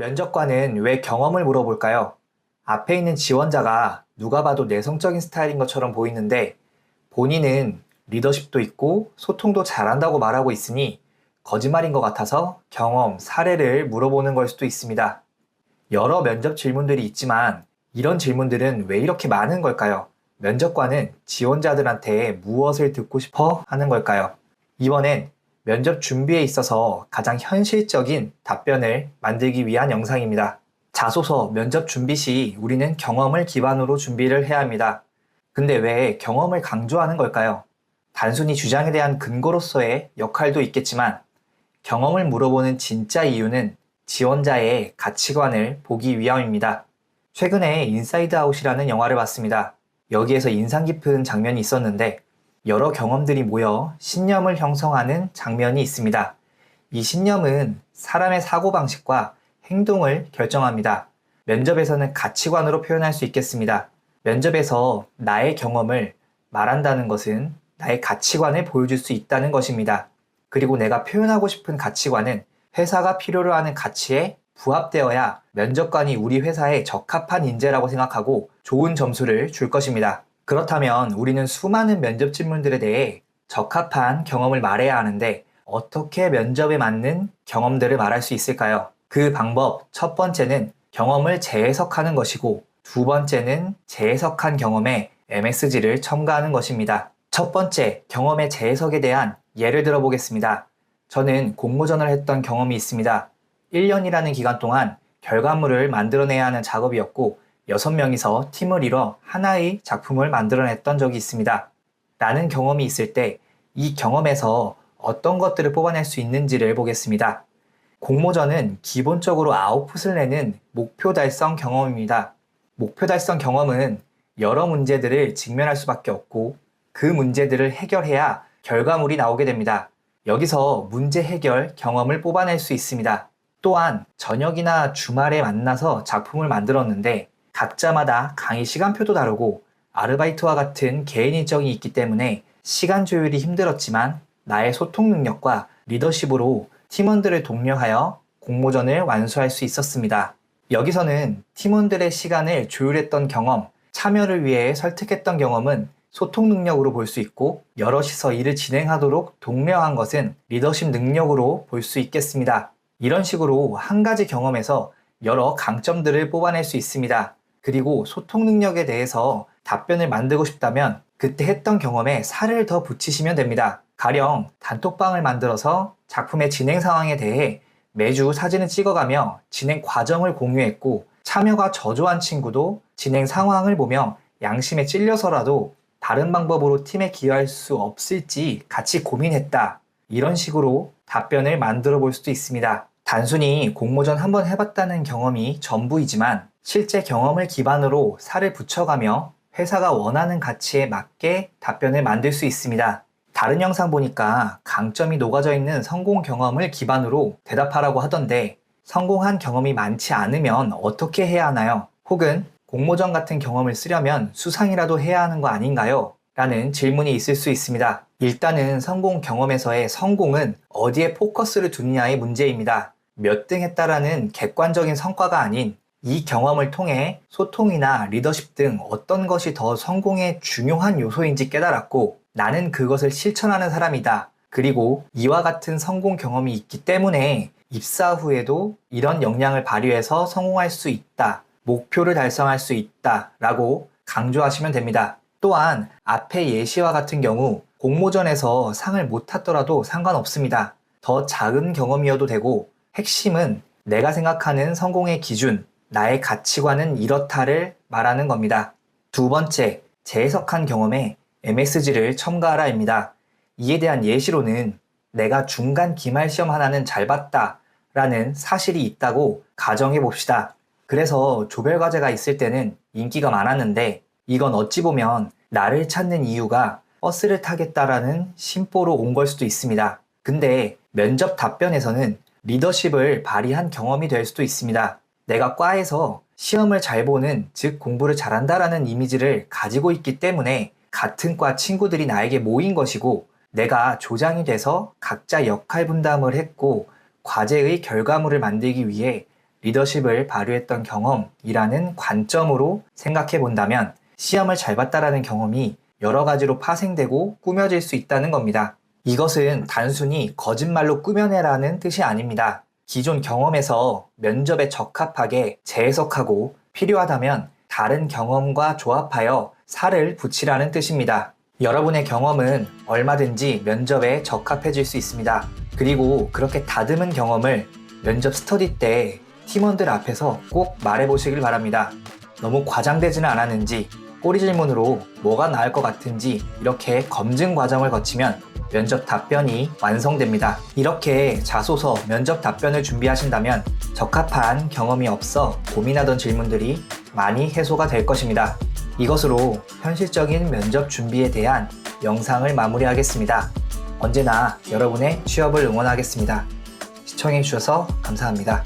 면접관은 왜 경험을 물어볼까요? 앞에 있는 지원자가 누가 봐도 내성적인 스타일인 것처럼 보이는데 본인은 리더십도 있고 소통도 잘한다고 말하고 있으니 거짓말인 것 같아서 경험, 사례를 물어보는 걸 수도 있습니다. 여러 면접 질문들이 있지만 이런 질문들은 왜 이렇게 많은 걸까요? 면접관은 지원자들한테 무엇을 듣고 싶어 하는 걸까요? 이번엔 면접 준비에 있어서 가장 현실적인 답변을 만들기 위한 영상입니다. 자소서 면접 준비 시 우리는 경험을 기반으로 준비를 해야 합니다. 근데 왜 경험을 강조하는 걸까요? 단순히 주장에 대한 근거로서의 역할도 있겠지만 경험을 물어보는 진짜 이유는 지원자의 가치관을 보기 위함입니다. 최근에 인사이드 아웃이라는 영화를 봤습니다. 여기에서 인상 깊은 장면이 있었는데 여러 경험들이 모여 신념을 형성하는 장면이 있습니다. 이 신념은 사람의 사고방식과 행동을 결정합니다. 면접에서는 가치관으로 표현할 수 있겠습니다. 면접에서 나의 경험을 말한다는 것은 나의 가치관을 보여줄 수 있다는 것입니다. 그리고 내가 표현하고 싶은 가치관은 회사가 필요로 하는 가치에 부합되어야 면접관이 우리 회사에 적합한 인재라고 생각하고 좋은 점수를 줄 것입니다. 그렇다면 우리는 수많은 면접 질문들에 대해 적합한 경험을 말해야 하는데 어떻게 면접에 맞는 경험들을 말할 수 있을까요? 그 방법 첫 번째는 경험을 재해석하는 것이고 두 번째는 재해석한 경험에 MSG를 첨가하는 것입니다. 첫 번째, 경험의 재해석에 대한 예를 들어보겠습니다. 저는 공모전을 했던 경험이 있습니다. 1년이라는 기간 동안 결과물을 만들어내야 하는 작업이었고 6명이서 팀을 이뤄 하나의 작품을 만들어냈던 적이 있습니다. 라는 경험이 있을 때 이 경험에서 어떤 것들을 뽑아낼 수 있는지를 보겠습니다. 공모전은 기본적으로 아웃풋을 내는 목표 달성 경험입니다. 목표 달성 경험은 여러 문제들을 직면할 수밖에 없고 그 문제들을 해결해야 결과물이 나오게 됩니다. 여기서 문제 해결 경험을 뽑아낼 수 있습니다. 또한 저녁이나 주말에 만나서 작품을 만들었는데 각자마다 강의 시간표도 다르고 아르바이트와 같은 개인 일정이 있기 때문에 시간 조율이 힘들었지만 나의 소통 능력과 리더십으로 팀원들을 독려하여 공모전을 완수할 수 있었습니다. 여기서는 팀원들의 시간을 조율했던 경험, 참여를 위해 설득했던 경험은 소통 능력으로 볼 수 있고 여럿이서 일을 진행하도록 독려한 것은 리더십 능력으로 볼 수 있겠습니다. 이런 식으로 한 가지 경험에서 여러 강점들을 뽑아낼 수 있습니다. 그리고 소통 능력에 대해서 답변을 만들고 싶다면 그때 했던 경험에 살을 더 붙이시면 됩니다. 가령 단톡방을 만들어서 작품의 진행 상황에 대해 매주 사진을 찍어가며 진행 과정을 공유했고 참여가 저조한 친구도 진행 상황을 보며 양심에 찔려서라도 다른 방법으로 팀에 기여할 수 없을지 같이 고민했다. 이런 식으로 답변을 만들어 볼 수도 있습니다. 단순히 공모전 한번 해봤다는 경험이 전부이지만 실제 경험을 기반으로 살을 붙여가며 회사가 원하는 가치에 맞게 답변을 만들 수 있습니다. 다른 영상 보니까 강점이 녹아져 있는 성공 경험을 기반으로 대답하라고 하던데 성공한 경험이 많지 않으면 어떻게 해야 하나요? 혹은 공모전 같은 경험을 쓰려면 수상이라도 해야 하는 거 아닌가요? 라는 질문이 있을 수 있습니다. 일단은 성공 경험에서의 성공은 어디에 포커스를 두느냐의 문제입니다. 몇 등 했다라는 객관적인 성과가 아닌 이 경험을 통해 소통이나 리더십 등 어떤 것이 더 성공에 중요한 요소인지 깨달았고 나는 그것을 실천하는 사람이다. 그리고 이와 같은 성공 경험이 있기 때문에 입사 후에도 이런 역량을 발휘해서 성공할 수 있다. 목표를 달성할 수 있다. 라고 강조하시면 됩니다. 또한 앞의 예시와 같은 경우 공모전에서 상을 못 탔더라도 상관없습니다. 더 작은 경험이어도 되고 핵심은 내가 생각하는 성공의 기준, 나의 가치관은 이렇다를 말하는 겁니다. 두 번째, 재해석한 경험에 MSG를 첨가하라입니다. 이에 대한 예시로는 내가 중간 기말 시험 하나는 잘 봤다 라는 사실이 있다고 가정해 봅시다. 그래서 조별 과제가 있을 때는 인기가 많았는데 이건 어찌 보면 나를 찾는 이유가 버스를 타겠다라는 심보로 온 걸 수도 있습니다. 근데 면접 답변에서는 리더십을 발휘한 경험이 될 수도 있습니다. 내가 과에서 시험을 잘 보는, 즉 공부를 잘한다라는 이미지를 가지고 있기 때문에 같은 과 친구들이 나에게 모인 것이고 내가 조장이 돼서 각자 역할 분담을 했고 과제의 결과물을 만들기 위해 리더십을 발휘했던 경험이라는 관점으로 생각해 본다면 시험을 잘 봤다라는 경험이 여러 가지로 파생되고 꾸며질 수 있다는 겁니다. 이것은 단순히 거짓말로 꾸며내라는 뜻이 아닙니다. 기존 경험에서 면접에 적합하게 재해석하고 필요하다면 다른 경험과 조합하여 살을 붙이라는 뜻입니다. 여러분의 경험은 얼마든지 면접에 적합해질 수 있습니다. 그리고 그렇게 다듬은 경험을 면접 스터디 때 팀원들 앞에서 꼭 말해보시길 바랍니다. 너무 과장되지는 않았는지, 꼬리 질문으로 뭐가 나을 것 같은지 이렇게 검증 과정을 거치면 면접 답변이 완성됩니다. 이렇게 자소서, 면접 답변을 준비하신다면 적합한 경험이 없어 고민하던 질문들이 많이 해소가 될 것입니다. 이것으로 현실적인 면접 준비에 대한 영상을 마무리하겠습니다. 언제나 여러분의 취업을 응원하겠습니다. 시청해주셔서 감사합니다.